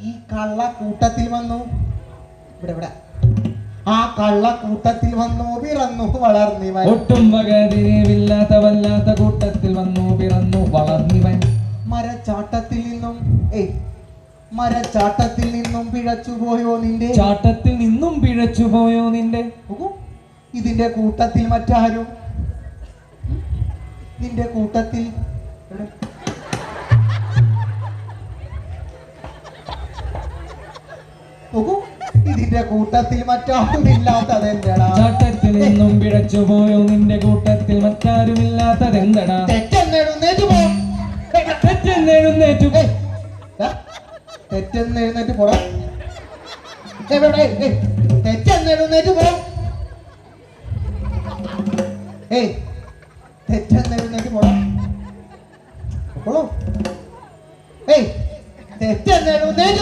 ഈ കള്ള കൂട്ടത്തിൽ വന്നു. ഇവിടെ ആ കള്ള കൂട്ടത്തിൽ വന്നു പിറന്നു വളർന്നിവൻ. ഒട്ടും വകതിരിവില്ലാത്ത വല്ലാത്ത കൂട്ടത്തിൽ വന്നു പിറന്നു വളർന്നിവൻ. മരച്ചാട്ടത്തിൽ നിന്നും പിഴച്ചുപോയോ നിന്റെ? ചാട്ടത്തിൽ നിന്നും പിഴച്ചുപോയോ നിന്റെ? ഇതിന്റെ കൂട്ടത്തിൽ മറ്റാരും നിന്റെ കൂട്ടത്തിൽ ഇതിന്റെ കൂട്ടത്തിൽ മറ്റാരുമില്ലാത്തതെന്തടാ? ചാട്ടത്തിൽ നിന്നും പിഴച്ചുപോയോ നിന്റെ കൂട്ടത്തിൽ മറ്റാരുമില്ലാത്തതെന്തടാ? തെറ്റെന്നെഴുന്നേറ്റ് പോ. തെറ്റെന്നെഴുന്നേറ്റ് തെറ്റെന്നെഴുന്നേറ്റ് പോടാ. തെറ്റെന്നെഴുന്നേറ്റ് പോ. തെറ്റെന്നെഴുന്നേറ്റ്